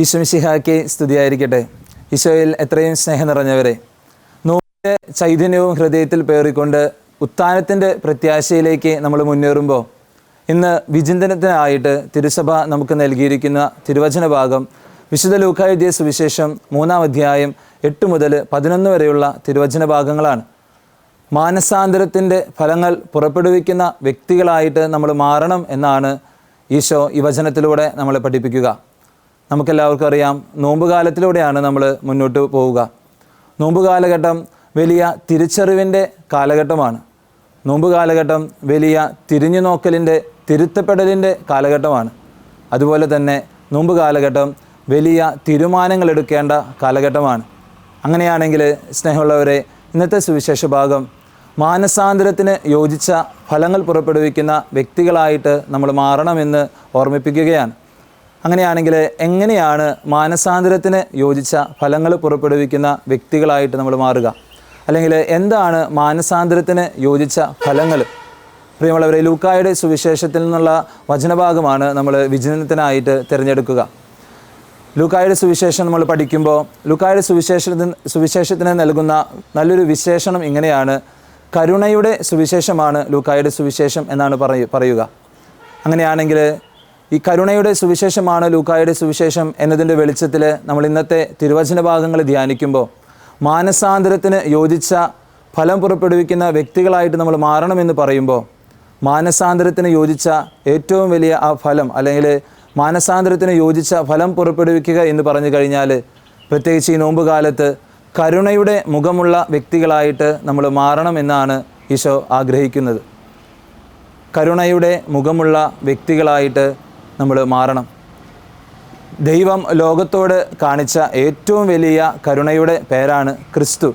ഈശോ മിശിഹായ്ക്ക് സ്തുതിയായിരിക്കട്ടെ. ഈശോയിൽ എത്രയും സ്നേഹം നിറഞ്ഞവരെ, നോമ്പിൻ്റെ ചൈതന്യവും ഹൃദയത്തിൽ പേറിക്കൊണ്ട് ഉത്ഥാനത്തിൻ്റെ പ്രത്യാശയിലേക്ക് നമ്മൾ മുന്നേറുമ്പോൾ ഇന്ന് വിചിന്തനത്തിനായിട്ട് തിരുസഭ നമുക്ക് നൽകിയിരിക്കുന്ന തിരുവചന ഭാഗം വിശുദ്ധ ലൂക്കാ എഴുതിയ സുവിശേഷം 3-ാം അധ്യായം 8 മുതൽ 11 വരെയുള്ള തിരുവചന ഭാഗങ്ങളാണ്. മാനസാന്തരത്തിൻ്റെ ഫലങ്ങൾ പുറപ്പെടുവിക്കുന്ന വ്യക്തികളായിട്ട് നമ്മൾ മാറണം എന്നാണ് ഈശോ ഈ വചനത്തിലൂടെ നമ്മളെ പഠിപ്പിക്കുക. നമുക്കെല്ലാവർക്കും അറിയാം, നോമ്പ് കാലത്തിലൂടെയാണ് നമ്മൾ മുന്നോട്ട് പോവുക. നോമ്പ് കാലഘട്ടം വലിയ തിരിച്ചറിവിൻ്റെ കാലഘട്ടമാണ്. നോമ്പ് കാലഘട്ടം വലിയ തിരിഞ്ഞു നോക്കലിൻ്റെ, തിരുത്തപ്പെടലിൻ്റെ കാലഘട്ടമാണ്. അതുപോലെ തന്നെ നോമ്പ് കാലഘട്ടം വലിയ തീരുമാനങ്ങൾ എടുക്കേണ്ട കാലഘട്ടമാണ്. അങ്ങനെയാണെങ്കിൽ സ്നേഹമുള്ളവരെ, ഇന്നത്തെ സുവിശേഷ ഭാഗം മാനസാന്തരത്തിന് യോജിച്ച ഫലങ്ങൾ പുറപ്പെടുവിക്കുന്ന വ്യക്തികളായിട്ട് നമ്മൾ മാറണമെന്ന് ഓർമ്മിപ്പിക്കുകയാണ്. അങ്ങനെയാണെങ്കിൽ എങ്ങനെയാണ് മാനസാന്തരത്തിന് യോജിച്ച ഫലങ്ങൾ പുറപ്പെടുവിക്കുന്ന വ്യക്തികളായിട്ട് നമ്മൾ മാറുക? അല്ലെങ്കിൽ എന്താണ് മാനസാന്തരത്തിന് യോജിച്ച ഫലങ്ങൾ? പ്രിയമുള്ളവരെ, ലൂക്കായുടെ സുവിശേഷത്തിൽ നിന്നുള്ള വചനഭാഗമാണ് നമ്മൾ വിചിന്തനത്തിനായിട്ട് തിരഞ്ഞെടുക്കുക. ലൂക്കായുടെ സുവിശേഷം നമ്മൾ പഠിക്കുമ്പോൾ ലൂക്കായുടെ സുവിശേഷത്തിന് നൽകുന്ന നല്ലൊരു വിശേഷണം ഇങ്ങനെയാണ്: കരുണയുടെ സുവിശേഷമാണ് ലൂക്കായുടെ സുവിശേഷം എന്നാണ് പറയുക. അങ്ങനെയാണെങ്കിൽ ഈ കരുണയുടെ സുവിശേഷമാണ് ലൂക്കായുടെ സുവിശേഷം എന്നതിൻ്റെ വെളിച്ചത്തിൽ നമ്മൾ ഇന്നത്തെ തിരുവചന ഭാഗങ്ങൾ ധ്യാനിക്കുമ്പോൾ മാനസാന്തരത്തിന് യോജിച്ച ഫലം പുറപ്പെടുവിക്കുന്ന വ്യക്തികളായിട്ട് നമ്മൾ മാറണമെന്ന് പറയുമ്പോൾ മാനസാന്തരത്തിന് യോജിച്ച ഏറ്റവും വലിയ ആ ഫലം, അല്ലെങ്കിൽ മാനസാന്തരത്തിന് യോജിച്ച ഫലം പുറപ്പെടുവിക്കുക എന്ന് പറഞ്ഞു കഴിഞ്ഞാൽ, പ്രത്യേകിച്ച് ഈ നോമ്പ് കാലത്ത് കരുണയുടെ മുഖമുള്ള വ്യക്തികളായിട്ട് നമ്മൾ മാറണം എന്നാണ് ഈശോ ആഗ്രഹിക്കുന്നത്. കരുണയുടെ മുഖമുള്ള വ്യക്തികളായിട്ട് നമ്മൾ മാറണം. ദൈവം ലോകത്തോട് കാണിച്ച ഏറ്റവും വലിയ കരുണയുടെ പേരാണ് ക്രിസ്തു.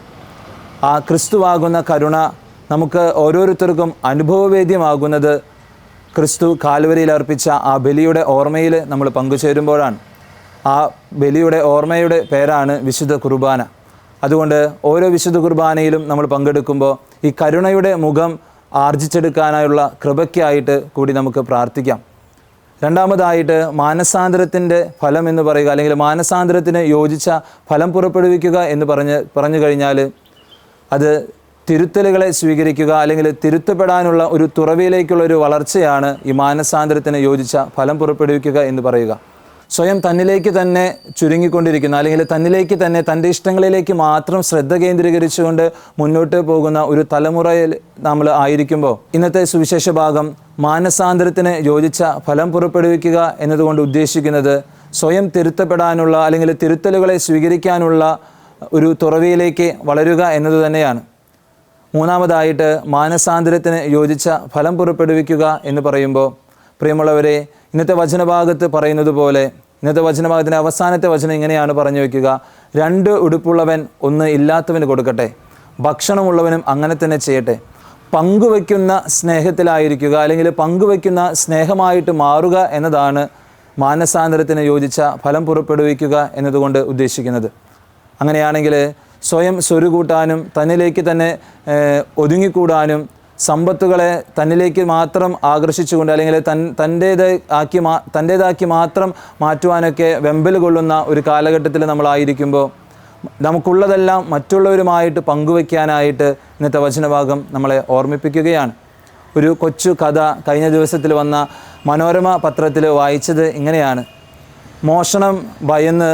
ആ ക്രിസ്തുവാകുന്ന കരുണ നമുക്ക് ഓരോരുത്തർക്കും അനുഭവവേദ്യമാകുന്നത് ക്രിസ്തു കാൽവരിയിൽ അർപ്പിച്ച ആ ബലിയുടെ ഓർമ്മയിൽ നമ്മൾ പങ്കുചേരുമ്പോഴാണ്. ആ ബലിയുടെ ഓർമ്മയുടെ പേരാണ് വിശുദ്ധ കുർബാന. അതുകൊണ്ട് ഓരോ വിശുദ്ധ കുർബാനയിലും നമ്മൾ പങ്കെടുക്കുമ്പോൾ ഈ കരുണയുടെ മുഖം ആർജിച്ചെടുക്കാനായുള്ള കൃപയ്ക്കായിട്ട് കൂടി നമുക്ക് പ്രാർത്ഥിക്കാം. രണ്ടാമതായിട്ട് മാനസാന്തരത്തിൻ്റെ ഫലം എന്ന് പറയുക, അല്ലെങ്കിൽ മാനസാന്തരത്തിന് യോജിച്ച ഫലം പുറപ്പെടുവിക്കുക എന്ന് പറഞ്ഞു കഴിഞ്ഞാൽ അത് തിരുത്തലുകളെ സ്വീകരിക്കുക, അല്ലെങ്കിൽ തിരുത്തപ്പെടാനുള്ള ഒരു തുറവിയിലേക്കുള്ള ഒരു വളർച്ചയാണ് ഈ മാനസാന്തരത്തിന് യോജിച്ച ഫലം പുറപ്പെടുവിക്കുക എന്ന് പറയുക. സ്വയം തന്നിലേക്ക് തന്നെ ചുരുങ്ങിക്കൊണ്ടിരിക്കുന്ന, അല്ലെങ്കിൽ തന്നിലേക്ക് തന്നെ തൻ്റെ ഇഷ്ടങ്ങളിലേക്ക് മാത്രം ശ്രദ്ധ കേന്ദ്രീകരിച്ചുകൊണ്ട് മുന്നോട്ട് പോകുന്ന ഒരു തലമുറയിൽ നമ്മൾ ആയിരിക്കുമ്പോൾ ഇന്നത്തെ സുവിശേഷ ഭാഗം മാനസാന്തരത്തിന് യോജിച്ച ഫലം പുറപ്പെടുവിക്കുക എന്നതുകൊണ്ട് ഉദ്ദേശിക്കുന്നത് സ്വയം തിരുത്തപ്പെടാനുള്ള, അല്ലെങ്കിൽ തിരുത്തലുകളെ സ്വീകരിക്കാനുള്ള ഒരു തുറവിയിലേക്ക് വളരുക എന്നത് തന്നെയാണ്. മൂന്നാമതായിട്ട് മാനസാന്തരത്തിന് യോജിച്ച ഫലം പുറപ്പെടുവിക്കുക എന്ന് പറയുമ്പോൾ പ്രിയമുള്ളവരെ, ഇന്നത്തെ വചനഭാഗത്ത് പറയുന്നത് പോലെ ഇന്നത്തെ വചനഭാഗത്തിൻ്റെ അവസാനത്തെ വചനം ഇങ്ങനെയാണ് പറഞ്ഞു വയ്ക്കുക: 2 ഉടുപ്പുള്ളവൻ 1 ഇല്ലാത്തവന് കൊടുക്കട്ടെ, ഭക്ഷണമുള്ളവനും അങ്ങനെ തന്നെ ചെയ്യട്ടെ. പങ്കുവയ്ക്കുന്ന സ്നേഹത്തിലായിരിക്കുക, അല്ലെങ്കിൽ പങ്കുവയ്ക്കുന്ന സ്നേഹമായിട്ട് മാറുക എന്നതാണ് മാനസാന്തരത്തിന് യോജിച്ച ഫലം പുറപ്പെടുവിക്കുക എന്നതുകൊണ്ട് ഉദ്ദേശിക്കുന്നത്. അങ്ങനെയാണെങ്കിൽ സ്വയം സ്വരുകൂട്ടാനും തന്നിലേക്ക് തന്നെ ഒതുങ്ങിക്കൂടാനും സമ്പത്തുകളെ തന്നിലേക്ക് മാത്രം ആകർഷിച്ചുകൊണ്ട്, അല്ലെങ്കിൽ തൻ്റേതാക്കി മാത്രം മാറ്റുവാനൊക്കെ വെമ്പൽ കൊള്ളുന്ന ഒരു കാലഘട്ടത്തിൽ നമ്മളായിരിക്കുമ്പോൾ നമുക്കുള്ളതെല്ലാം മറ്റുള്ളവരുമായിട്ട് പങ്കുവയ്ക്കാനായിട്ട് ഇന്നത്തെ വചനഭാഗം നമ്മളെ ഓർമ്മിപ്പിക്കുകയാണ്. ഒരു കൊച്ചു കഥ കഴിഞ്ഞ ദിവസത്തിൽ വന്ന മനോരമ പത്രത്തിൽ വായിച്ചത് ഇങ്ങനെയാണ്: മോഷണം ഭയന്ന്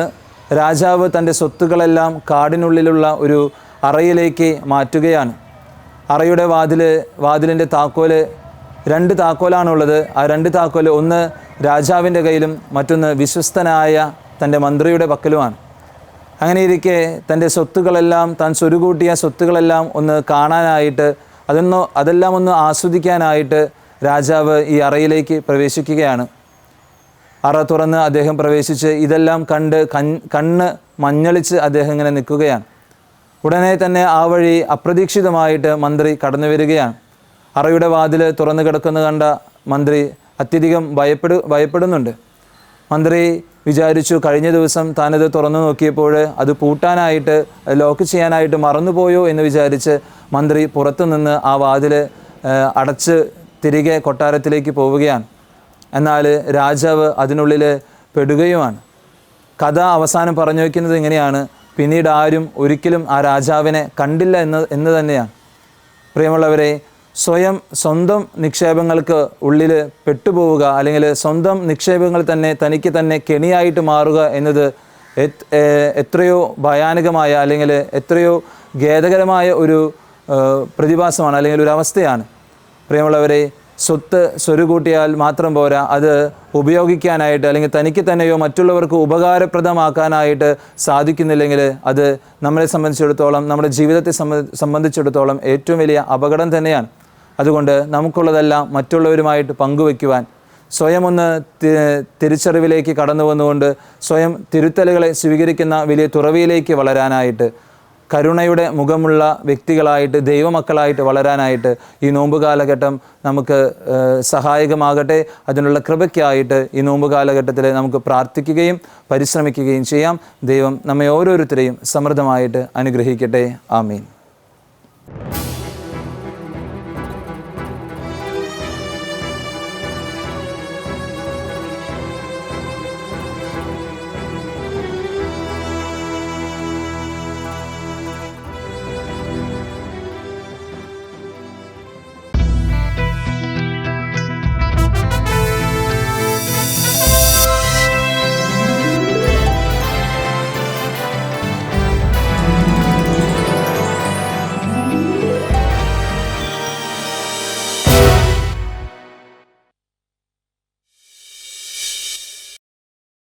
രാജാവ് തൻ്റെ സ്വത്തുക്കളെല്ലാം കാടിനുള്ളിലുള്ള ഒരു അറയിലേക്ക് മാറ്റുകയാണ്. അറയുടെ വാതിലിൻ്റെ താക്കോല് 2 താക്കോലാണുള്ളത്. ആ 2 താക്കോല് ഒന്ന് രാജാവിൻ്റെ കയ്യിലും മറ്റൊന്ന് വിശ്വസ്തനായ തൻ്റെ മന്ത്രിയുടെ പക്കലുമാണ്. അങ്ങനെയിരിക്കെ തൻ്റെ സ്വത്തുക്കളെല്ലാം, താൻ സ്വരുകൂട്ടിയ സ്വത്തുക്കളെല്ലാം ഒന്ന് കാണാനായിട്ട്, അതെല്ലാം ഒന്ന് ആസ്വദിക്കാനായിട്ട് രാജാവ് ഈ അറയിലേക്ക് പ്രവേശിക്കുകയാണ്. അറ തുറന്ന് അദ്ദേഹം പ്രവേശിച്ച് ഇതെല്ലാം കണ്ട് കണ്ണ് മഞ്ഞളിച്ച് അദ്ദേഹം ഇങ്ങനെ നിൽക്കുകയാണ്. ഉടനെ തന്നെ ആ വഴി അപ്രതീക്ഷിതമായിട്ട് മന്ത്രി കടന്നു വരികയാണ്. അറയുടെ വാതിൽ തുറന്നു കിടക്കുന്നത് കണ്ട മന്ത്രി അത്യധികം ഭയപ്പെടുന്നുണ്ട്. മന്ത്രി വിചാരിച്ചു, കഴിഞ്ഞ ദിവസം താനത് തുറന്നു നോക്കിയപ്പോൾ അത് പൂട്ടാനായിട്ട്, ലോക്ക് ചെയ്യാനായിട്ട് മറന്നുപോയോ എന്ന് വിചാരിച്ച് മന്ത്രി പുറത്തു നിന്ന് ആ വാതിൽ അടച്ച് തിരികെ കൊട്ടാരത്തിലേക്ക് പോവുകയാണ്. എന്നാൽ രാജാവ് അതിനുള്ളിൽ പെടുകയുമാണ്. കഥ അവസാനം പറഞ്ഞു വയ്ക്കുന്നത് ഇങ്ങനെയാണ്: പിന്നീട് ആരും ഒരിക്കലും ആ രാജാവിനെ കണ്ടില്ല എന്ന് തന്നെയാണ്. പ്രിയമുള്ളവരെ, സ്വന്തം നിക്ഷേപങ്ങൾക്ക് ഉള്ളിൽ പെട്ടുപോവുക, അല്ലെങ്കിൽ സ്വന്തം നിക്ഷേപങ്ങൾ തന്നെ തനിക്ക് തന്നെ കെണിയായിട്ട് മാറുക എന്നത് എത്രയോ ഭയാനകമായ, അല്ലെങ്കിൽ എത്രയോ ഖേദകരമായ ഒരു പ്രതിഭാസമാണ്, അല്ലെങ്കിൽ ഒരു അവസ്ഥയാണ്. പ്രിയമുള്ളവരെ, സ്വത്ത് സ്വരുകൂട്ടിയാൽ മാത്രം പോരാ, അത് ഉപയോഗിക്കാനായിട്ട് അല്ലെങ്കിൽ തനിക്ക് തന്നെയോ മറ്റുള്ളവർക്ക് ഉപകാരപ്രദമാക്കാനായിട്ട് സാധിക്കുന്നില്ലെങ്കിൽ അത് നമ്മളെ സംബന്ധിച്ചിടത്തോളം, നമ്മുടെ ജീവിതത്തെ സംബന്ധിച്ചിടത്തോളം ഏറ്റവും വലിയ അപകടം തന്നെയാണ്. അതുകൊണ്ട് നമുക്കുള്ളതെല്ലാം മറ്റുള്ളവരുമായിട്ട് പങ്കുവയ്ക്കുവാൻ, സ്വയം ഒന്ന് തിരിച്ചറിവിലേക്ക് കടന്നു വന്നുകൊണ്ട് സ്വയം തിരുത്തലുകളെ സ്വീകരിക്കുന്ന വലിയ തുറവിയിലേക്ക് വളരാനായിട്ട്, കരുണയുടെ മുഖമുള്ള വ്യക്തികളായിട്ട്, ദൈവമക്കളായിട്ട് വളരാനായിട്ട് ഈ നോമ്പ് കാലഘട്ടം നമുക്ക് സഹായകമാകട്ടെ. അതിനുള്ള കൃപയ്ക്കായിട്ട് ഈ നോമ്പ് കാലഘട്ടത്തിൽ നമുക്ക് പ്രാർത്ഥിക്കുകയും പരിശ്രമിക്കുകയും ചെയ്യാം. ദൈവം നമ്മെ ഓരോരുത്തരെയും സമൃദ്ധമായിട്ട് അനുഗ്രഹിക്കട്ടെ. ആമീൻ.